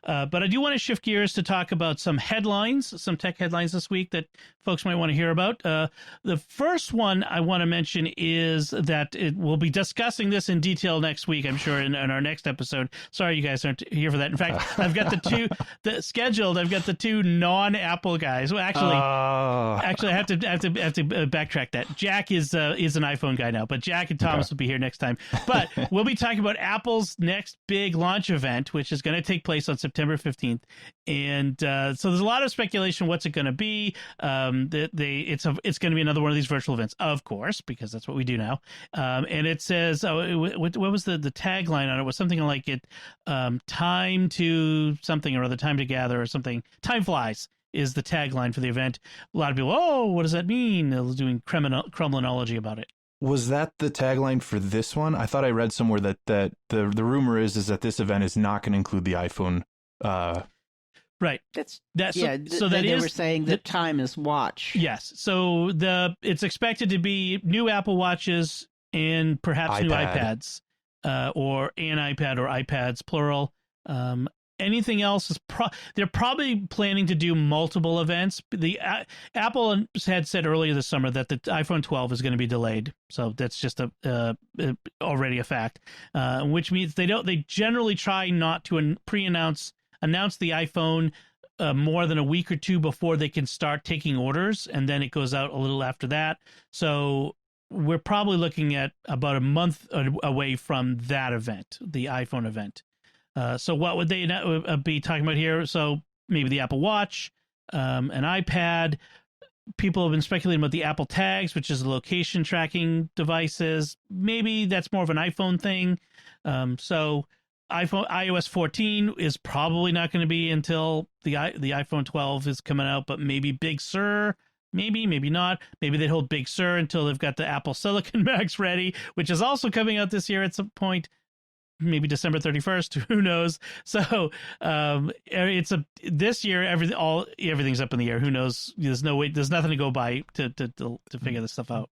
But I do want to shift gears to talk about some headlines, some tech headlines this week that folks might want to hear about. The first one I want to mention is that we'll be discussing this in detail next week, I'm sure, in our next episode. Sorry, you guys aren't here for that. In fact, I've got I've got the two non-Apple guys. Well, actually, I have to backtrack that. Jack is an iPhone guy now, but Jack and Thomas will be here next time. But we'll be talking about Apple's next big launch event, which is going to take place on September 15th. And so there's a lot of speculation. What's it going to be? It's going to be another one of these virtual events, of course, because that's what we do now. And it says, what was the tagline on it? Was something like time to something or other, time to gather or something. Time flies is the tagline for the event. A lot of people, what does that mean? They're doing criminology about it. Was that the tagline for this one? I thought I read somewhere that the rumor is that this event is not going to include the iPhone. Right. So they were saying that time is watch. Yes. So it's expected to be new Apple Watches and perhaps new iPads, or an iPad or iPads plural. Anything else is they're probably planning to do multiple events. The Apple had said earlier this summer that the iPhone 12 is going to be delayed, so that's just already a fact. Which means they generally try not to announce the iPhone more than a week or two before they can start taking orders, and then it goes out a little after that. So we're probably looking at about a month away from that event, the iPhone event. So what would they be talking about here? So maybe the Apple Watch, an iPad. People have been speculating about the Apple Tags, which is location tracking devices. Maybe that's more of an iPhone thing. So iOS 14 is probably not going to be until the iPhone 12 is coming out, but maybe Big Sur. Maybe not. Maybe they hold Big Sur until they've got the Apple Silicon Max ready, which is also coming out this year at some point. Maybe December 31st, who knows? So this year everything's up in the air. Who knows? There's no way. There's nothing to go by to figure this stuff out.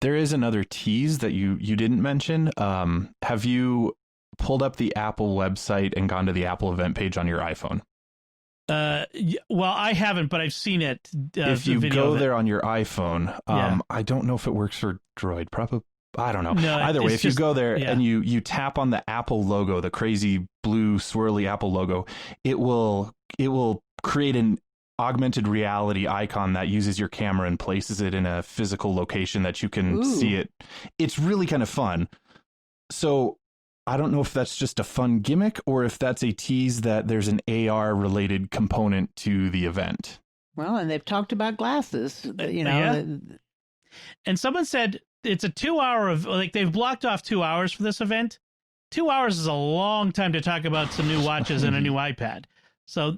There is another tease that you didn't mention. Have you pulled up the Apple website and gone to the Apple event page on your iPhone? Well, I haven't, but I've seen it. If you go there on your iPhone, I don't know if it works for Droid. Probably. I don't know. No, either way, if you go there and you tap on the Apple logo, the crazy blue swirly Apple logo, it will create an augmented reality icon that uses your camera and places it in a physical location that you can see it. It's really kind of fun. So I don't know if that's just a fun gimmick or if that's a tease that there's an AR related component to the event. Well, and they've talked about glasses, And someone said it's a 2 hour of they've blocked off 2 hours for this event. 2 hours is a long time to talk about some new watches and a new iPad. So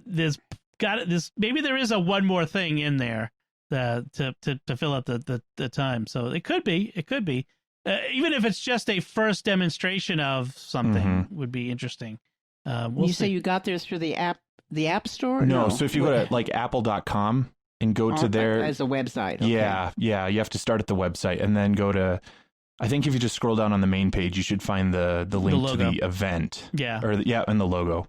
maybe there is a one more thing in there to fill up the time. So it could be even if it's just a first demonstration of something would be interesting. You say you got there through the app store? No. So if you go to apple.com and go to their as a website. Okay. Yeah. You have to start at the website and then go to. I think if you just scroll down on the main page, you should find the link to the event. Yeah. And the logo,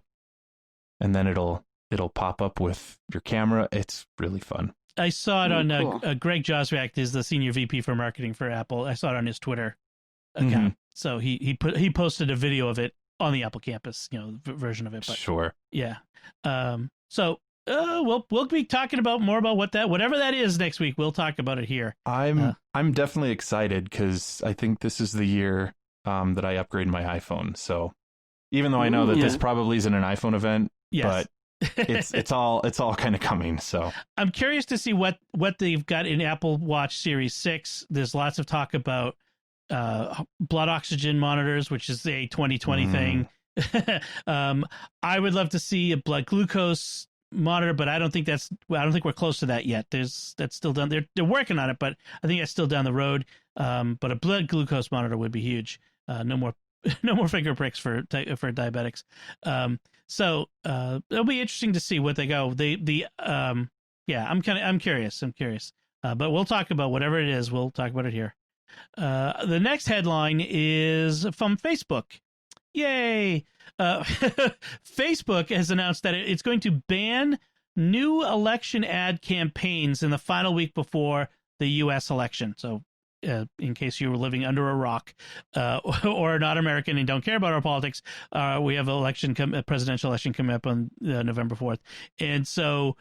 and then it'll pop up with your camera. It's really fun. I saw it on cool. Greg Joswiak is the senior VP for marketing for Apple. I saw it on his Twitter account. So he posted a video of it on the Apple campus, version of it. But, sure. Yeah. We'll be talking more about whatever that is next week. We'll talk about it here. I'm definitely excited because I think this is the year that I upgrade my iPhone. So even though I know that this probably isn't an iPhone event, but it's all kind of coming. So I'm curious to see what they've got in Apple Watch Series 6. There's lots of talk about blood oxygen monitors, which is a 2020 thing. I would love to see a blood glucose monitor, but I don't think we're close to that yet. That's still done. They're working on it, but I think that's still down the road. But a blood glucose monitor would be huge. No more finger pricks for diabetics. So it'll be interesting to see what they go. I'm curious. But we'll talk about whatever it is. We'll talk about it here. The next headline is from Facebook. Yay! Facebook has announced that it's going to ban new election ad campaigns in the final week before the U.S. election. So in case you were living under a rock or not American and don't care about our politics, we have a presidential election coming up on November 4th. And so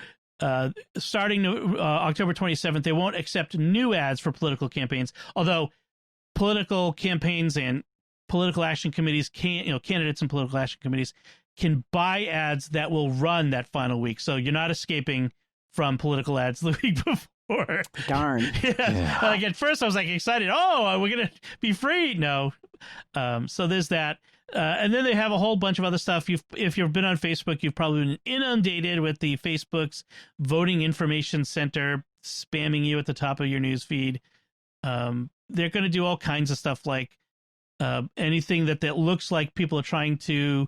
starting October 27th, they won't accept new ads for political campaigns, although political campaigns and political action committees candidates and political action committees can buy ads that will run that final week. So you're not escaping from political ads the week before. Darn. Yeah. Like at first I was like excited. Oh, we're going to be free. No. So there's that. And then they have a whole bunch of other stuff. If you've been on Facebook, you've probably been inundated with the Facebook's voting information center spamming you at the top of your news feed. They're going to do all kinds of stuff like anything that looks like people are trying to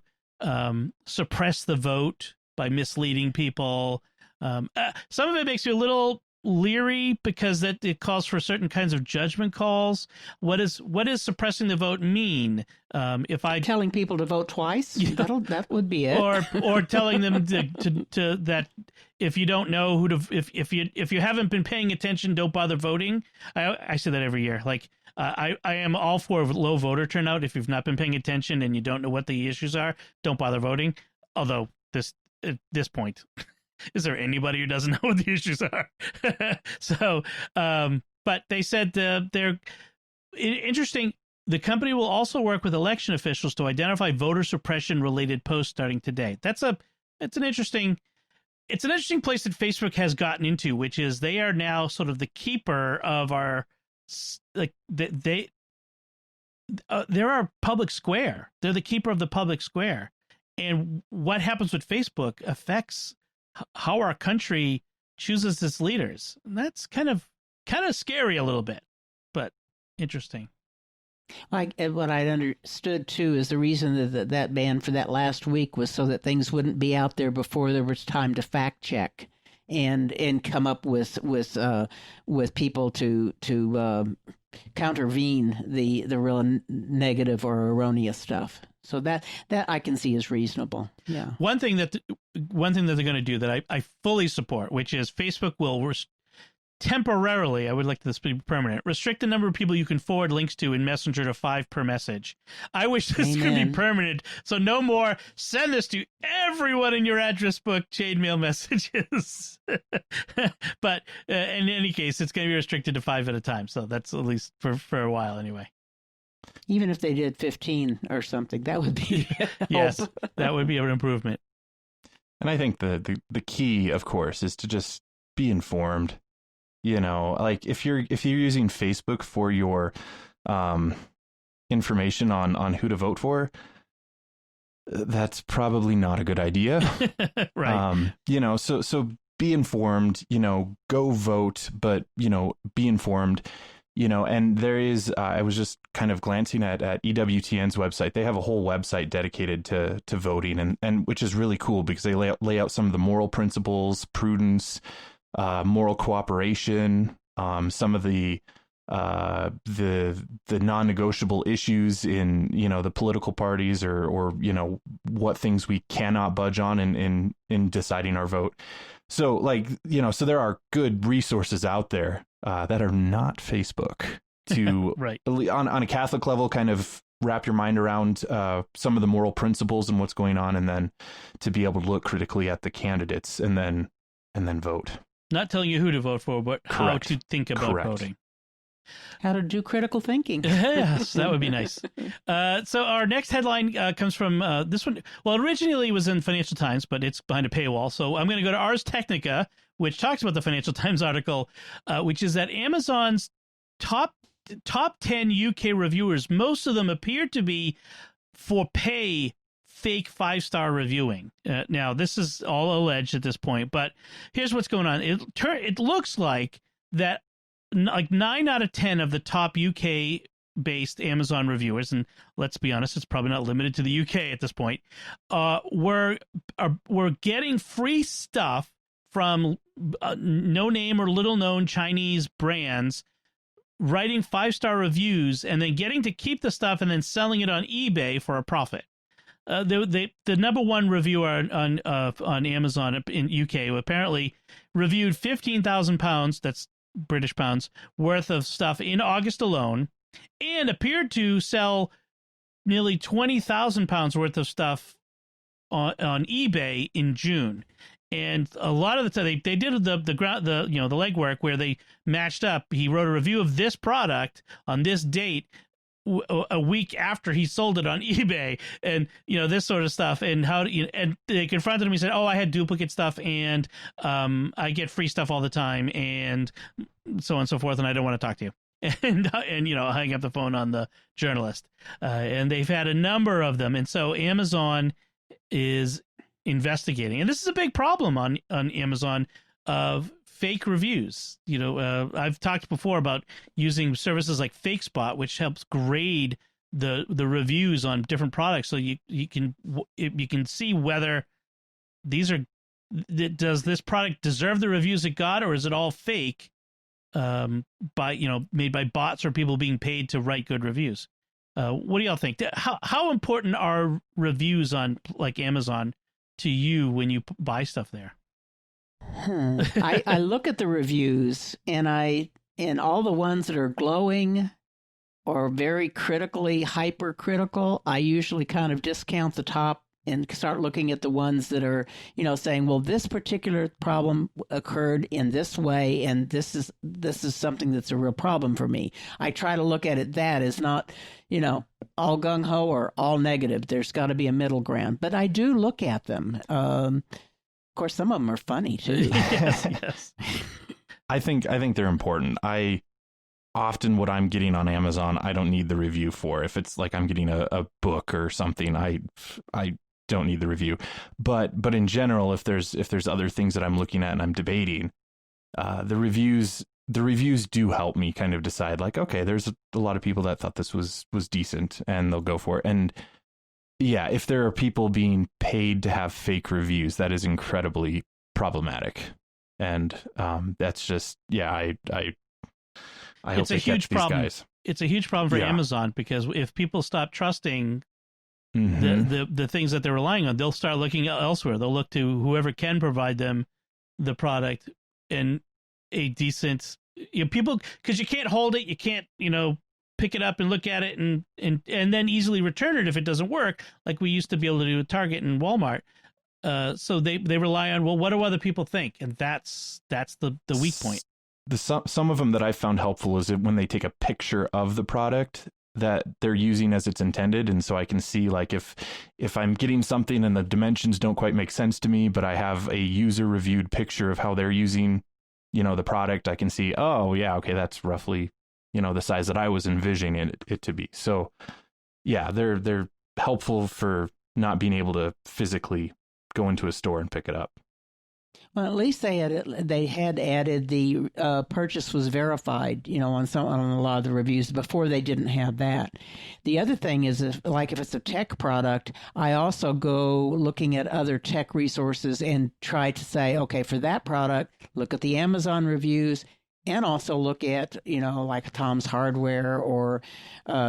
suppress the vote by misleading people. Some of it makes me a little leery because it calls for certain kinds of judgment calls. What does suppressing the vote mean? If I telling people to vote twice, that would be it. Or telling them to that if you don't know who to if you haven't been paying attention, don't bother voting. I say that every year. Like I am all for low voter turnout. If you've not been paying attention and you don't know what the issues are, don't bother voting. Although at this point. Is there anybody who doesn't know what the issues are? So, but they said they're interesting. The company will also work with election officials to identify voter suppression related posts starting today. It's an interesting place that Facebook has gotten into, which is they are now sort of the keeper of our, they're our public square. They're the keeper of the public square. And what happens with Facebook affects how our country chooses its leaders. And that's kind of scary a little bit, but interesting. Like what I understood too is the reason that ban for that last week was so that things wouldn't be out there before there was time to fact check and come up with people to countervene the real negative or erroneous stuff. So that I can see is reasonable. Yeah. One thing that they're going to do that I fully support, which is Facebook will temporarily, I would like this to be permanent, restrict the number of people you can forward links to in Messenger to 5 per message. I wish this could be permanent. So no more send this to everyone in your address book chain mail messages. But in any case, it's going to be restricted to 5 at a time. So that's at least for a while anyway. Even if they did 15 or something, that would be yes, that would be an improvement. And I think the key, of course, is to just be informed. You know, like if you're using Facebook for your information on who to vote for, that's probably not a good idea. Right. So be informed, go vote, but, be informed. And there is, I was just kind of glancing at EWTN's website. They have a whole website dedicated to voting, and which is really cool because they lay out some of the moral principles, prudence, moral cooperation, some of the non-negotiable issues in, the political parties or what things we cannot budge on in deciding our vote. So so there are good resources out there that are not Facebook to right. on a Catholic level kind of wrap your mind around some of the moral principles and what's going on, and then to be able to look critically at the candidates and then vote. Not telling you who to vote for, but Correct. How to think about Correct. voting. How to do critical thinking. Yes, that would be nice. So our next headline comes from this one. Well, originally it was in Financial Times, but it's behind a paywall. So I'm going to go to Ars Technica, which talks about the Financial Times article, which is that Amazon's top 10 UK reviewers, most of them appear to be for pay fake 5-star reviewing. Now, this is all alleged at this point, but here's what's going on. It looks like that like 9 out of 10 of the top UK-based Amazon reviewers, and let's be honest, it's probably not limited to the UK at this point, were getting free stuff from no-name or little-known Chinese brands, writing 5-star reviews, and then getting to keep the stuff and then selling it on eBay for a profit. The number one reviewer on Amazon in UK apparently reviewed £15,000, that's British pounds, worth of stuff in August alone, and appeared to sell nearly £20,000 worth of stuff on eBay in June. And a lot of the time they did the legwork where they matched up. He wrote a review of this product on this date a week after he sold it on eBay, and this sort of stuff. And and they confronted him. He said, "Oh, I had duplicate stuff, and I get free stuff all the time, and so on and so forth, and I don't want to talk to you." And hang up the phone on the journalist. And they've had a number of them, and so Amazon is investigating, and this is a big problem on Amazon of fake reviews. I've talked before about using services like FakeSpot, which helps grade the reviews on different products, so you can see whether does this product deserve the reviews it got, or is it all fake, made by bots or people being paid to write good reviews. What do y'all think? How important are reviews on like Amazon to you when you buy stuff there? I look at the reviews, and all the ones that are glowing or very critically hypercritical, I usually kind of discount the top and start looking at the ones that are, saying, well, this particular problem occurred in this way, and this is something that's a real problem for me. I try to look at it that is not, all gung-ho or all negative. There's got to be a middle ground. But I do look at them. Of course, some of them are funny, too. Yes. I think they're important. Often what I'm getting on Amazon, I don't need the review for. If it's like I'm getting a book or something, I don't need the review. But in general, if there's other things that I'm looking at and I'm debating, the reviews do help me kind of decide, like, okay, there's a lot of people that thought this was decent, and they'll go for it. And yeah, if there are people being paid to have fake reviews, that is incredibly problematic. And that's just, I hope it's a huge problem. Guys. It's a huge problem for Amazon, because if people stop trusting the things that they're relying on, they'll start looking elsewhere. They'll look to whoever can provide them the product in a decent, people, because you can't hold it, you can't pick it up and look at it and then easily return it if it doesn't work, like we used to be able to do at Target and Walmart. So they rely on, well, what do other people think? And that's the weak point. Some of them that I found helpful is when they take a picture of the product that they're using as it's intended. And so I can see, like, if I'm getting something and the dimensions don't quite make sense to me, but I have a user reviewed picture of how they're using, the product, I can see, oh yeah, okay, that's roughly, the size that I was envisioning it to be. So yeah, they're helpful for not being able to physically go into a store and pick it up. Well, at least they had added the purchase was verified, on a lot of the reviews. Before, they didn't have that. The other thing is, if it's a tech product, I also go looking at other tech resources and try to say, okay, for that product, look at the Amazon reviews, and also look at, like Tom's Hardware or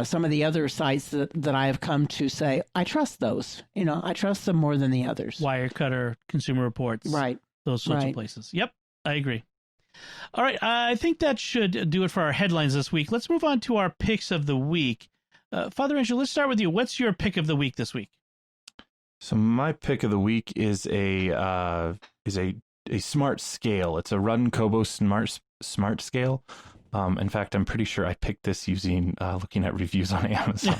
some of the other sites that I have come to say, I trust those. I trust them more than the others. Wirecutter, Consumer Reports. Right. Those sorts of places. Yep, I agree. All right, I think that should do it for our headlines this week. Let's move on to our picks of the week. Father Andrew, let's start with you. What's your pick of the week this week? So my pick of the week is a smart scale. It's a Run Kobo smart scale. In fact, I'm pretty sure I picked this using looking at reviews on Amazon.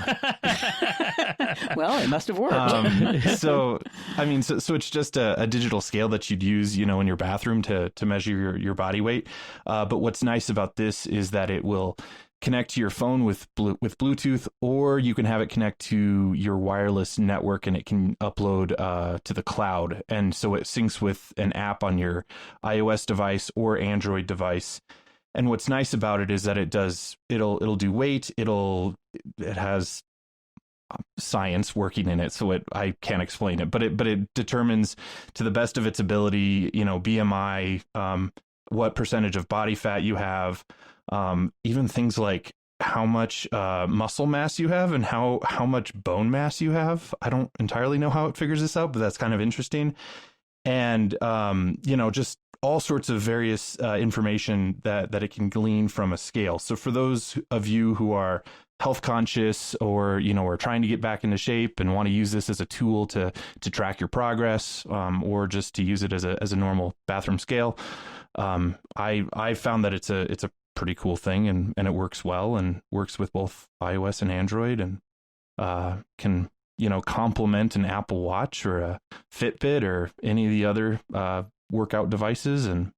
Well, it must have worked. So it's just a digital scale that you'd use, in your bathroom to measure your body weight. But what's nice about this is that it will connect to your phone with Bluetooth, or you can have it connect to your wireless network, and it can upload to the cloud. And so it syncs with an app on your iOS device or Android device. And what's nice about it is that it'll do weight. It has science working in it, so I can't explain it, but it determines to the best of its ability, BMI, what percentage of body fat you have, even things like how much muscle mass you have and how much bone mass you have. I don't entirely know how it figures this out, but that's kind of interesting. And just all sorts of various information that it can glean from a scale. So for those of you who are health conscious, or are trying to get back into shape and want to use this as a tool to track your progress, or just to use it as a normal bathroom scale, I found that it's a pretty cool thing, and it works well, and works with both iOS and Android, and can complement an Apple Watch or a Fitbit or any of the other workout devices. And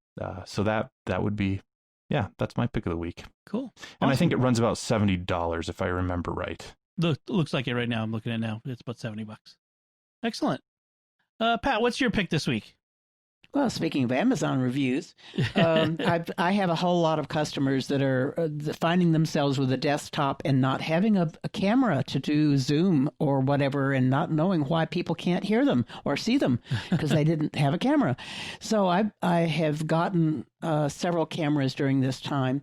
so that would be, that's my pick of the week. Cool. And awesome. I think it runs about $70 if I remember right. Looks like it right now. I'm looking at it now. It's about $70. Excellent. Pat, what's your pick this week? Well, speaking of Amazon reviews, I have a whole lot of customers that are finding themselves with a desktop and not having a camera to do Zoom or whatever, and not knowing why people can't hear them or see them because they didn't have a camera. So I have gotten several cameras during this time,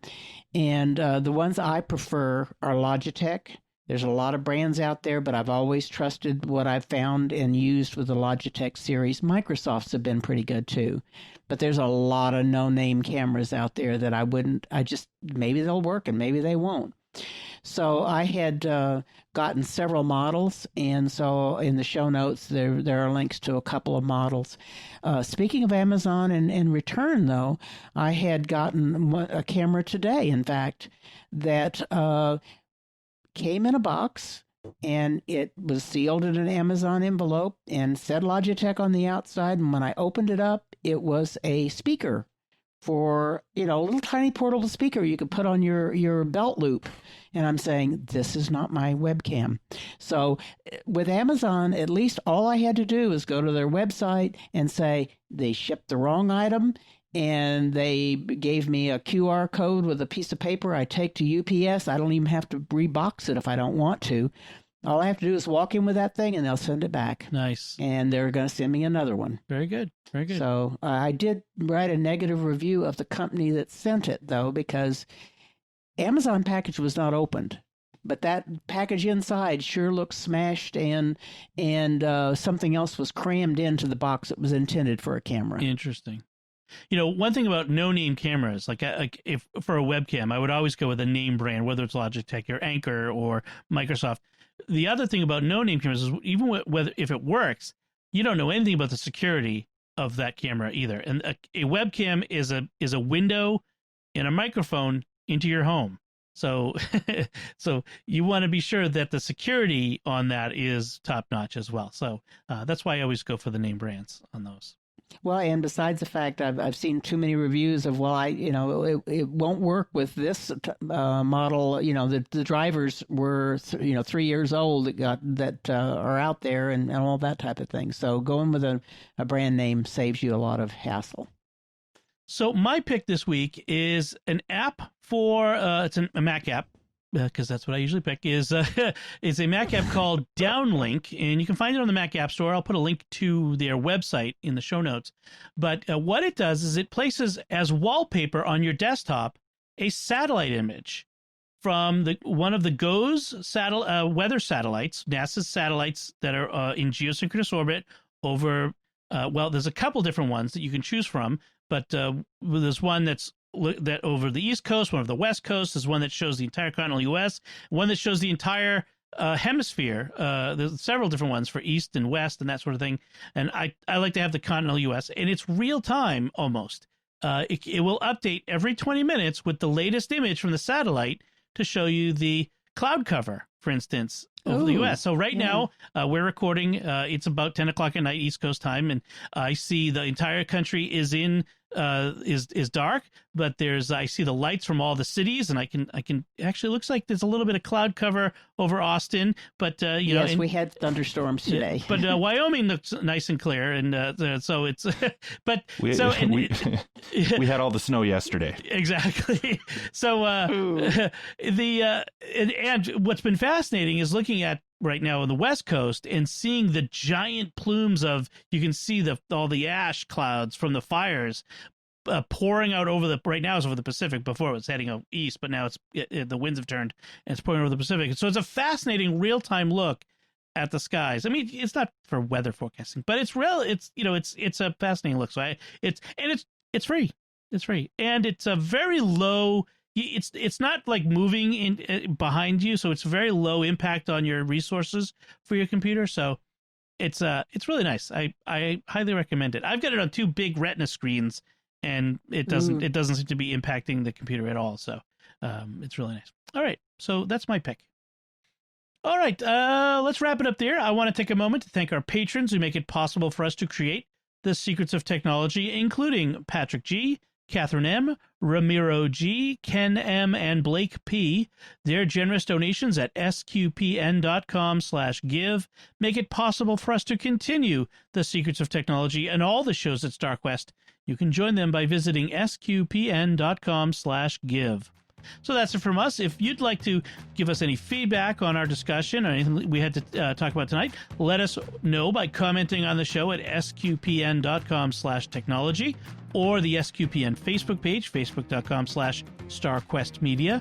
and the ones I prefer are Logitech. There's a lot of brands out there, but I've always trusted what I've found and used with the Logitech series. Microsoft's have been pretty good too, but there's a lot of no-name cameras out there that maybe they'll work and maybe they won't. So I had gotten several models, and so in the show notes there are links to a couple of models. Speaking of Amazon and in return, though, I had gotten a camera today, in fact, that came in a box, and it was sealed in an Amazon envelope and said Logitech on the outside. And when I opened it up, it was a speaker for, a little tiny portable speaker you could put on your belt loop. And I'm saying, this is not my webcam. So with Amazon, at least all I had to do is go to their website and say they shipped the wrong item, and they gave me a QR code with a piece of paper I take to UPS. I don't even have to rebox it if I don't want to. All I have to do is walk in with that thing, and they'll send it back. Nice. And they're going to send me another one. Very good. Very good. So I did write a negative review of the company that sent it, though, because Amazon package was not opened. But that package inside sure looks smashed, and something else was crammed into the box that was intended for a camera. Interesting. One thing about no-name cameras, like if for a webcam, I would always go with a name brand, whether it's Logitech or Anker or Microsoft. The other thing about no-name cameras is even whether if it works, you don't know anything about the security of that camera either. And a webcam is a window and a microphone into your home. So you want to be sure that the security on that is top-notch as well. So that's why I always go for the name brands on those. Well, and besides the fact I've seen too many reviews of, it won't work with this model. The drivers were 3 years old that are out there and all that type of thing. So going with a brand name saves you a lot of hassle. So my pick this week is an app for it's a Mac app, because that's what I usually pick, is it's a Mac app called Downlink, and you can find it on the Mac App Store. I'll put a link to their website in the show notes. But what it does is it places as wallpaper on your desktop a satellite image from one of the GOES weather satellites, NASA's satellites that are in geosynchronous orbit over, there's a couple different ones that you can choose from, but there's one that over the East Coast, one of the West Coast, is one that shows the entire continental U.S., one that shows the entire hemisphere. There's several different ones for East and West and that sort of thing. And I like to have the continental U.S., and it's real time almost. It will update every 20 minutes with the latest image from the satellite to show you the cloud cover, for instance, over the U.S. So right now, we're recording. It's about 10 o'clock at night, East Coast time, and I see the entire country is in is dark, but I see the lights from all the cities, and I can actually looks like there's a little bit of cloud cover over Austin, but yes, we had thunderstorms today. But Wyoming looks nice and clear, and so it's but we had all the snow yesterday. Exactly. So and what's been fascinating is looking at right now on the West Coast and seeing the giant plumes you can see all the ash clouds from the fires pouring out right now it's over the Pacific. Before it was heading out east, but now the winds have turned and it's pouring over the Pacific. So it's a fascinating real-time look at the skies. I mean, it's not for weather forecasting, but it's real. It's it's a fascinating look. So it's free. It's free, and it's a very low. It's not like moving in behind you, so it's very low impact on your resources for your computer. So it's really nice. I highly recommend it. I've got it on 2 big Retina screens, and it doesn't seem to be impacting the computer at all. So it's really nice. All right, so that's my pick. All right, let's wrap it up there. I want to take a moment to thank our patrons who make it possible for us to create the Secrets of Technology, including Patrick G., Catherine M., Ramiro G., Ken M., and Blake P. Their generous donations at sqpn.com/give make it possible for us to continue the Secrets of Technology and all the shows at StarQuest. You can join them by visiting sqpn.com/give. So that's it from us. If you'd like to give us any feedback on our discussion or anything we had to talk about tonight, let us know by commenting on the show at sqpn.com/technology or the SQPN Facebook page, facebook.com/StarQuestMedia,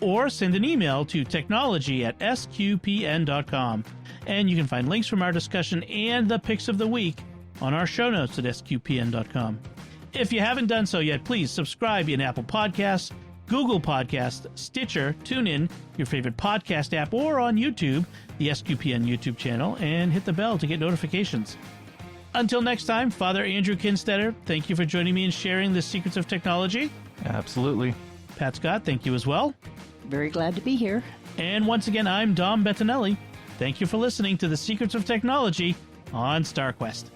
or send an email to technology@sqpn.com. And you can find links from our discussion and the picks of the week on our show notes at sqpn.com. If you haven't done so yet, please subscribe in Apple Podcasts, Google Podcast, Stitcher, TuneIn, your favorite podcast app, or on YouTube, the SQPN YouTube channel, and hit the bell to get notifications. Until next time, Father Andrew Kinstetter, thank you for joining me and sharing the Secrets of Technology. Absolutely. Pat Scott, thank you as well. Very glad to be here. And once again, I'm Dom Bettinelli. Thank you for listening to the Secrets of Technology on StarQuest.